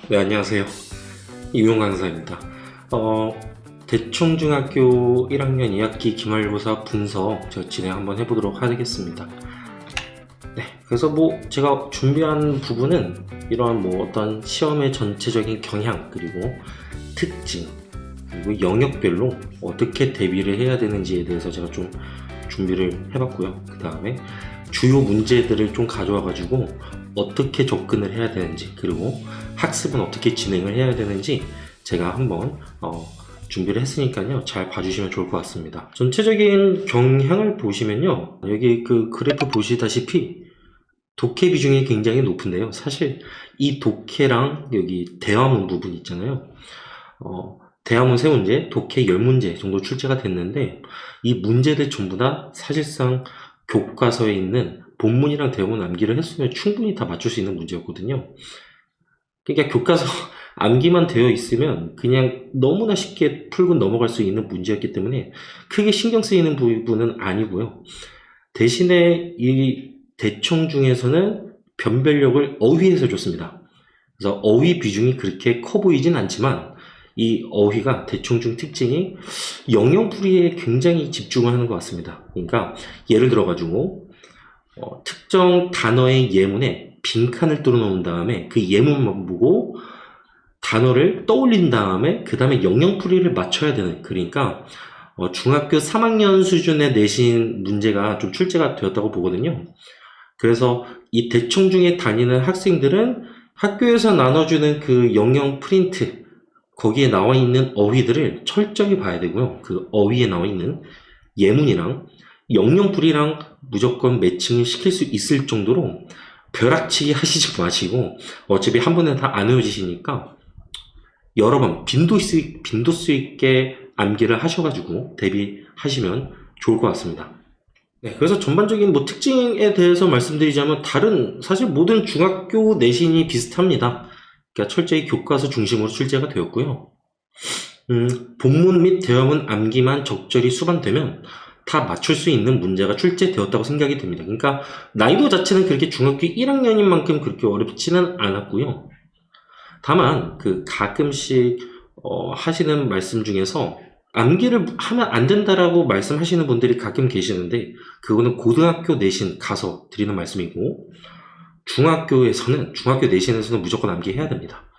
네, 안녕하세요. 이용 강사입니다. 대청중학교 1학년 2학기 기말고사 분석 제가 진행 한번 해보도록 하겠습니다. 네, 그래서 제가 준비한 부분은 이러한 어떤 시험의 전체적인 경향, 그리고 특징, 그리고 영역별로 어떻게 대비를 해야 되는지에 대해서 제가 좀 준비를 해봤고요. 그 다음에 주요 문제들을 좀 가져와가지고 어떻게 접근을 해야 되는지, 그리고 학습은 어떻게 진행을 해야 되는지 제가 한번 준비를 했으니까요, 잘 봐주시면 좋을 것 같습니다. 전체적인 경향을 보시면요, 여기 그 그래프 보시다시피 독해 비중이 굉장히 높은데요. 사실 이 독해랑 여기 대화문 부분 있잖아요. 대화문 3문제, 독해 10문제 정도 출제가 됐는데, 이 문제들 전부 다 사실상 교과서에 있는 본문이랑 대화문 암기를 했으면 충분히 다 맞출 수 있는 문제였거든요. 그러니까 교과서 암기만 되어 있으면 그냥 너무나 쉽게 풀고 넘어갈 수 있는 문제였기 때문에 크게 신경 쓰이는 부분은 아니고요. 대신에 이 대청 중에서는 변별력을 어휘에서 줬습니다. 그래서 어휘 비중이 그렇게 커 보이진 않지만, 이 어휘가 대청 중 특징이 영영풀이에 굉장히 집중을 하는 것 같습니다. 그러니까 예를 들어가지고 특정 단어의 예문에 빈칸을 뚫어 놓은 다음에 그 예문만 보고 단어를 떠올린 다음에 그 다음에 영영풀이를 맞춰야 되는, 그러니까 중학교 3학년 수준의 내신 문제가 좀 출제가 되었다고 보거든요. 그래서 이 대청 중에 다니는 학생들은 학교에서 나눠주는 그 영영 프린트, 거기에 나와 있는 어휘들을 철저히 봐야 되고요. 그 어휘에 나와 있는 예문이랑 영영풀이랑 무조건 매칭을 시킬 수 있을 정도로 벼락치기 하시지 마시고, 어차피 한 번에 다 안 외워지시니까 여러 번 빈도수 있게 암기를 하셔가지고 대비하시면 좋을 것 같습니다. 네, 그래서 전반적인 특징에 대해서 말씀드리자면, 사실 모든 중학교 내신이 비슷합니다. 그러니까 철저히 교과서 중심으로 출제가 되었고요. 본문 및 대화문 암기만 적절히 수반되면 다 맞출 수 있는 문제가 출제되었다고 생각이 듭니다. 그러니까 난이도 자체는 그렇게 중학교 1학년인 만큼 그렇게 어렵지는 않았고요. 다만 가끔씩 하시는 말씀 중에서 암기를 하면 안 된다라고 말씀하시는 분들이 가끔 계시는데, 그거는 고등학교 내신 가서 드리는 말씀이고, 중학교 내신에서는 무조건 암기해야 됩니다.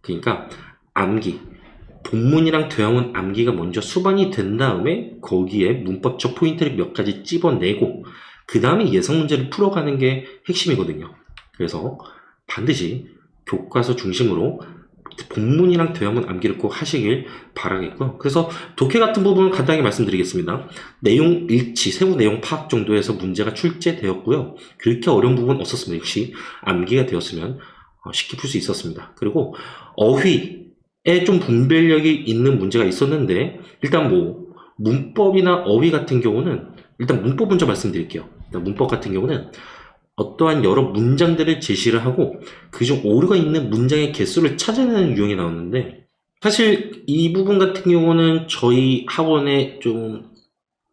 그러니까 암기, 본문이랑 대화문 암기가 먼저 수반이 된 다음에 거기에 문법적 포인트를 몇 가지 찝어내고 그 다음에 예상 문제를 풀어가는 게 핵심이거든요. 그래서 반드시 교과서 중심으로 본문이랑 대화문 암기를 꼭 하시길 바라겠고요. 그래서 독해 같은 부분은 간단하게 말씀드리겠습니다. 내용 일치, 세부 내용 파악 정도에서 문제가 출제되었고요. 그렇게 어려운 부분은 없었습니다. 역시 암기가 되었으면 쉽게 풀 수 있었습니다. 그리고 어휘에 좀 분별력이 있는 문제가 있었는데, 일단 문법이나 어휘 같은 경우는, 일단 문법 먼저 말씀드릴게요. 일단 문법 같은 경우는 어떠한 여러 문장들을 제시를 하고 그중 오류가 있는 문장의 개수를 찾아내는 유형이 나오는데, 사실 이 부분 같은 경우는 저희 학원에 좀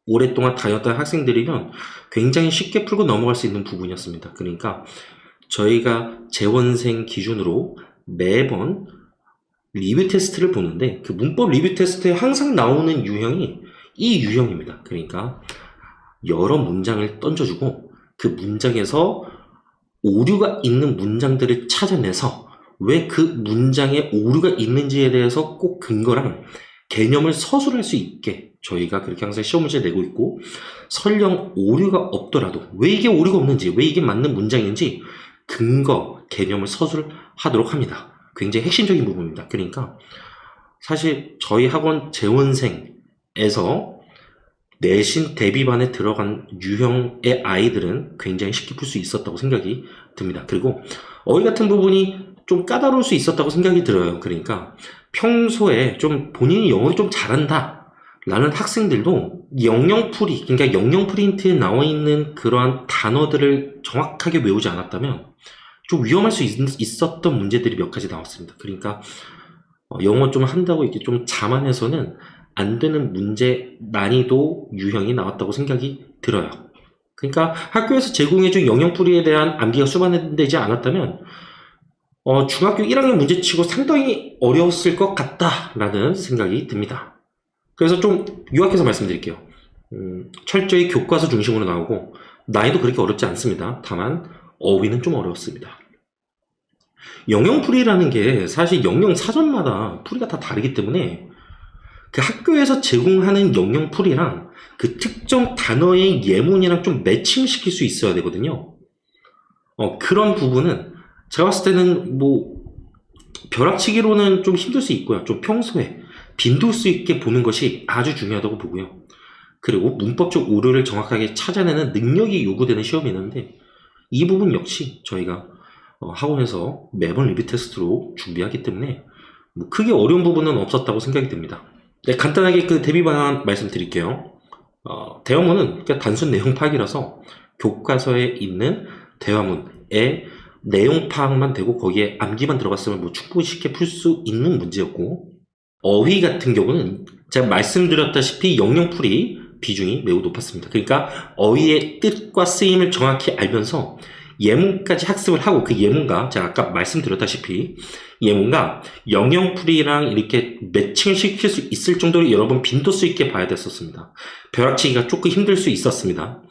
오랫동안 다녔던 학생들이면 굉장히 쉽게 풀고 넘어갈 수 있는 부분이었습니다. 그러니까 저희가 재원생 기준으로 매번 리뷰 테스트를 보는데, 그 문법 리뷰 테스트에 항상 나오는 유형이 이 유형입니다. 그러니까 여러 문장을 던져주고 그 문장에서 오류가 있는 문장들을 찾아내서 왜 그 문장에 오류가 있는지에 대해서 꼭 근거랑 개념을 서술할 수 있게 저희가 그렇게 항상 시험 문제를 내고 있고, 설령 오류가 없더라도 왜 이게 오류가 없는지, 왜 이게 맞는 문장인지 근거, 개념을 서술하도록 합니다. 굉장히 핵심적인 부분입니다. 그러니까 사실 저희 학원 재원생에서 내신 대비반에 들어간 유형의 아이들은 굉장히 쉽게 풀 수 있었다고 생각이 듭니다. 그리고 어휘 같은 부분이 좀 까다로울 수 있었다고 생각이 들어요. 그러니까 평소에 좀 본인이 영어를 좀 잘한다 라는 학생들도 영영풀이, 그러니까 영영 프린트에 나와 있는 그러한 단어들을 정확하게 외우지 않았다면 좀 위험할 수 있었던 문제들이 몇 가지 나왔습니다. 그러니까 영어 좀 한다고 이렇게 좀 자만해서는 안 되는 문제 난이도 유형이 나왔다고 생각이 들어요. 그러니까 학교에서 제공해준 영영풀이에 대한 암기가 수반되지 않았다면 중학교 1학년 문제치고 상당히 어려웠을 것 같다라는 생각이 듭니다. 그래서 좀 요약해서 말씀드릴게요. 철저히 교과서 중심으로 나오고 난이도 그렇게 어렵지 않습니다. 다만 어휘는 좀 어려웠습니다. 영영풀이라는 게 사실 영영 사전마다 풀이가 다 다르기 때문에 그 학교에서 제공하는 영영풀이랑 그 특정 단어의 예문이랑 좀 매칭시킬 수 있어야 되거든요. 그런 부분은 제가 봤을 때는 뭐 벼락치기로는 좀 힘들 수 있고요. 좀 평소에 빈도수 수 있게 보는 것이 아주 중요하다고 보고요. 그리고 문법적 오류를 정확하게 찾아내는 능력이 요구되는 시험이 있는데 이 부분 역시 저희가 학원에서 매번 리뷰 테스트로 준비하기 때문에 뭐 크게 어려운 부분은 없었다고 생각이 듭니다. 네, 간단하게 그 대비 방안 말씀드릴게요. 대화문은 그냥 단순 내용 파악이라서 교과서에 있는 대화문의 내용 파악만 되고 거기에 암기만 들어갔으면 뭐 충분히 쉽게 풀 수 있는 문제였고, 어휘 같은 경우는 제가 말씀드렸다시피 영영풀이 비중이 매우 높았습니다. 그러니까 어휘의 뜻과 쓰임을 정확히 알면서 예문까지 학습을 하고 그 예문과 제가 아까 말씀드렸다시피 예문과 영영풀이랑 이렇게 매칭시킬 수 있을 정도로 여러 번 빈도수 있게 봐야 됐었습니다. 벼락치기가 조금 힘들 수 있었습니다.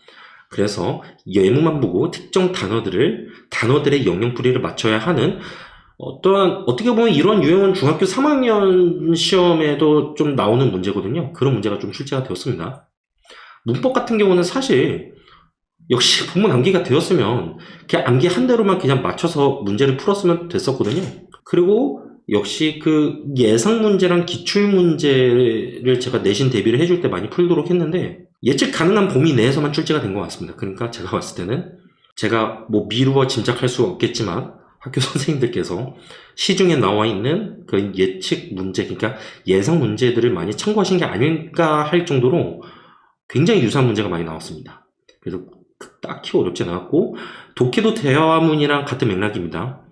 그래서 예문만 보고 특정 단어들의 영영풀이를 맞춰야 하는 또한 어떻게 보면 이런 유형은 중학교 3학년 시험에도 좀 나오는 문제거든요. 그런 문제가 좀 출제가 되었습니다. 문법 같은 경우는 사실 역시 본문 암기가 되었으면 그냥 암기한 대로만 그냥 맞춰서 문제를 풀었으면 됐었거든요. 그리고 역시 그 예상 문제랑 기출 문제를 제가 내신 대비를 해줄 때 많이 풀도록 했는데 예측 가능한 범위 내에서만 출제가 된 것 같습니다. 그러니까 제가 봤을 때는 제가 뭐 미루어 짐작할 수 없겠지만 학교 선생님들께서 시중에 나와 있는 그 예측 문제, 그러니까 예상 문제들을 많이 참고하신 게 아닐까 할 정도로 굉장히 유사한 문제가 많이 나왔습니다. 그래서 딱히 어렵지 않았고 독해도 대화문이랑 같은 맥락입니다.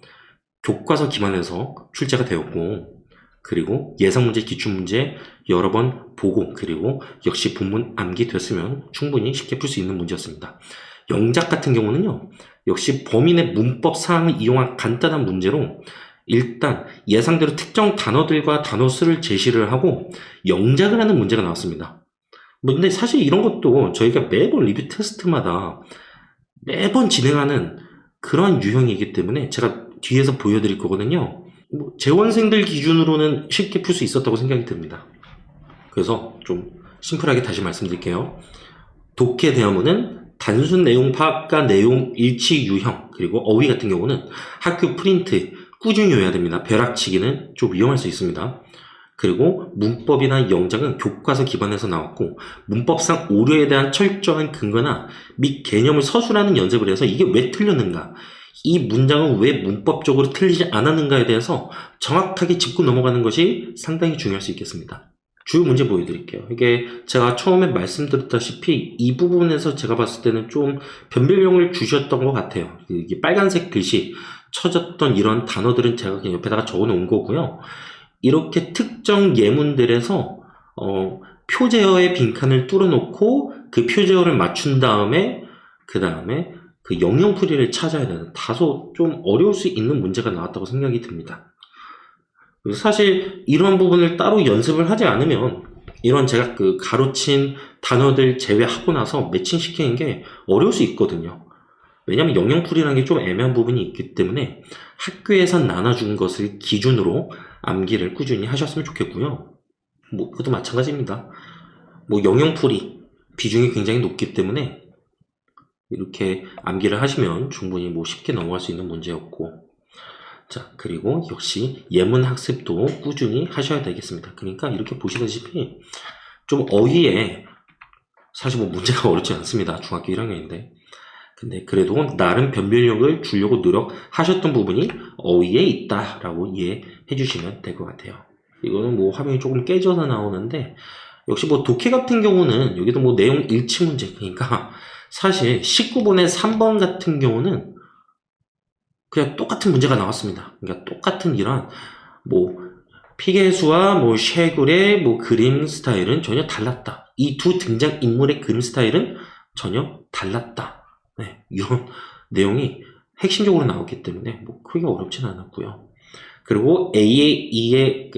교과서 기반에서 출제가 되었고 그리고 예상문제, 기출문제 여러 번 보고 그리고 역시 본문 암기 됐으면 충분히 쉽게 풀 수 있는 문제였습니다. 영작 같은 경우는요. 역시 범위 내 문법 사항을 이용한 간단한 문제로 일단 예상대로 특정 단어들과 단어 수를 제시를 하고 영작을 하는 문제가 나왔습니다. 근데 사실 이런 것도 저희가 매번 리뷰 테스트마다 매번 진행하는 그런 유형이기 때문에 제가 뒤에서 보여드릴 거거든요. 재원생들 기준으로는 쉽게 풀 수 있었다고 생각이 듭니다. 그래서 좀 심플하게 다시 말씀드릴게요. 독해 대화문은 단순 내용 파악과 내용 일치 유형, 그리고 어휘 같은 경우는 학교 프린트 꾸준히 외워야 됩니다. 벼락치기는 좀 위험할 수 있습니다. 그리고 문법이나 영작은 교과서 기반에서 나왔고 문법상 오류에 대한 철저한 근거나 및 개념을 서술하는 연습을 해서 이게 왜 틀렸는가, 이 문장은 왜 문법적으로 틀리지 않았는가에 대해서 정확하게 짚고 넘어가는 것이 상당히 중요할 수 있겠습니다. 주요 문제 보여드릴게요. 이게 제가 처음에 말씀드렸다시피 이 부분에서 제가 봤을 때는 좀 변별력을 주셨던 것 같아요. 이게 빨간색 글씨 쳐졌던 이런 단어들은 제가 그냥 옆에다가 적어 놓은 거고요. 이렇게 특정 예문들에서 표제어의 빈칸을 뚫어놓고 그 표제어를 맞춘 다음에 그 영영풀이를 찾아야 되는 다소 좀 어려울 수 있는 문제가 나왔다고 생각이 듭니다. 사실 이런 부분을 따로 연습을 하지 않으면 이런 제가 그 가로친 단어들 제외하고 나서 매칭시키는 게 어려울 수 있거든요. 왜냐면 영영풀이라는 게 좀 애매한 부분이 있기 때문에 학교에서 나눠준 것을 기준으로 암기를 꾸준히 하셨으면 좋겠고요. 뭐 그것도 마찬가지입니다. 뭐 영영풀이 비중이 굉장히 높기 때문에 이렇게 암기를 하시면 충분히 뭐 쉽게 넘어갈 수 있는 문제였고, 자, 그리고 역시 예문 학습도 꾸준히 하셔야 되겠습니다. 그러니까 이렇게 보시다시피 좀 어휘에 사실 뭐 문제가 어렵지 않습니다. 중학교 1학년인데. 근데 그래도 나름 변별력을 주려고 노력하셨던 부분이 어휘에 있다라고 이해해 주시면 될 것 같아요. 이거는 뭐 화면이 조금 깨져서 나오는데 역시 뭐 독해 같은 경우는 여기도 뭐 내용 일치 문제, 그러니까 사실 19번의 3번 같은 경우는 그냥 똑같은 문제가 나왔습니다. 그러니까 똑같은 이런 뭐 피게수와 뭐 셰굴의 뭐 그림 스타일은 전혀 달랐다. 이 두 등장 인물의 그림 스타일은 전혀 달랐다. 네, 이런 내용이 핵심적으로 나왔기 때문에 뭐 크게 어렵진 않았고요. 그리고 A에서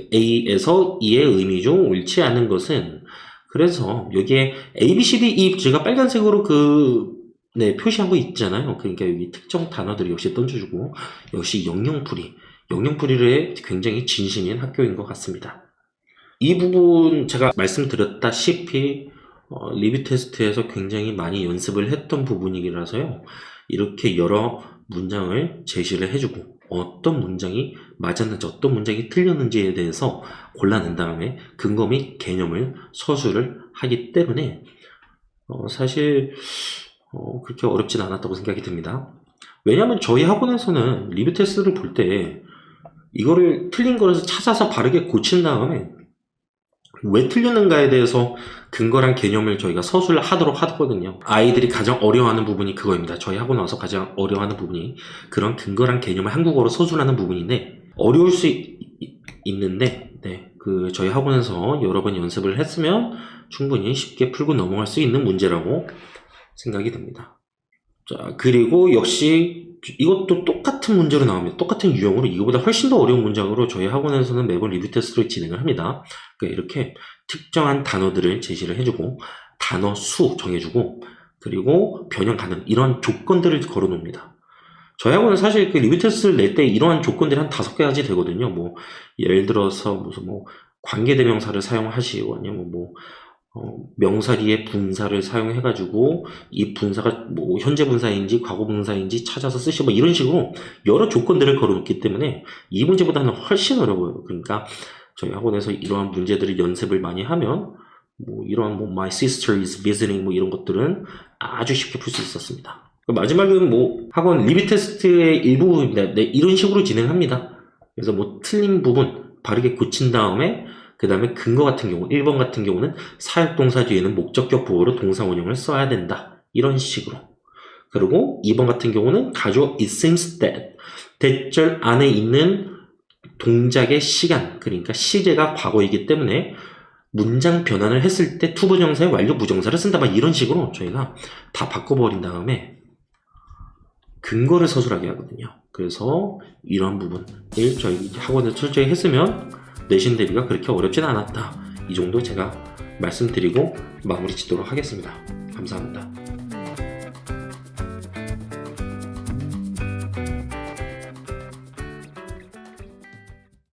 E의 의미 중 옳지 않은 것은, 그래서 여기에 A, B, C, D, E 제가 빨간색으로 표시한 거 있잖아요. 그러니까 여기 특정 단어들을 역시 던져주고, 역시 영영풀이에 굉장히 진심인 학교인 것 같습니다. 이 부분 제가 말씀드렸다시피 리뷰 테스트에서 굉장히 많이 연습을 했던 부분이라서요. 이렇게 여러 문장을 제시를 해주고 어떤 문장이 맞았는지 어떤 문장이 틀렸는지에 대해서 골라낸 다음에 근거 및 개념을 서술을 하기 때문에 사실 그렇게 어렵진 않았다고 생각이 듭니다. 왜냐하면 저희 학원에서는 리뷰 테스트를 볼 때 이거를 틀린 거를 찾아서 바르게 고친 다음에 왜 틀렸는가에 대해서 근거랑 개념을 저희가 서술을 하도록 하거든요. 아이들이 가장 어려워하는 부분이 그거입니다. 저희 학원 와서 가장 어려워하는 부분이 그런 근거랑 개념을 한국어로 서술하는 부분인데, 어려울 수 있는데 저희 학원에서 여러 번 연습을 했으면 충분히 쉽게 풀고 넘어갈 수 있는 문제라고 생각이 듭니다. 자, 그리고 역시 이것도 똑같은 문제로 나옵니다. 똑같은 유형으로 이거보다 훨씬 더 어려운 문장으로 저희 학원에서는 매번 리뷰 테스트를 진행을 합니다. 그러니까 이렇게 특정한 단어들을 제시를 해주고 단어 수 정해주고 그리고 변형 가능 이런 조건들을 걸어 놓습니다. 저희 학원은 사실 그 리뷰 테스트를 낼 때 이러한 조건들이 한 5가지 되거든요. 뭐 예를 들어서 무슨 관계대명사를 사용하시고 아니면 명사 뒤에 분사를 사용해가지고 이 분사가 현재 분사인지 과거 분사인지 찾아서 쓰시고 이런 식으로 여러 조건들을 걸어놓기 때문에 이 문제보다는 훨씬 어려워요. 그러니까 저희 학원에서 이러한 문제들을 연습을 많이 하면 이러한 my sister is visiting 이런 것들은 아주 쉽게 풀 수 있었습니다. 마지막은 학원 리뷰 테스트의 일부입니다. 이런 식으로 진행합니다. 그래서 틀린 부분 바르게 고친 다음에 그 다음에 근거 같은 경우 1번 같은 경우는 사역동사 뒤에는 목적격 보어로 동사 원형을 써야 된다. 이런 식으로. 그리고 2번 같은 경우는 가주어 it seems that 대절 안에 있는 동작의 시간, 그러니까 시제가 과거이기 때문에 문장 변환을 했을 때 투부정사의 완료 부정사를 쓴다. 이런 식으로 저희가 다 바꿔버린 다음에 근거를 서술하게 하거든요. 그래서 이런 부분을 저희 학원에서 철저히 했으면 내신 대비가 그렇게 어렵진 않았다. 이 정도 제가 말씀드리고 마무리 짓도록 하겠습니다. 감사합니다.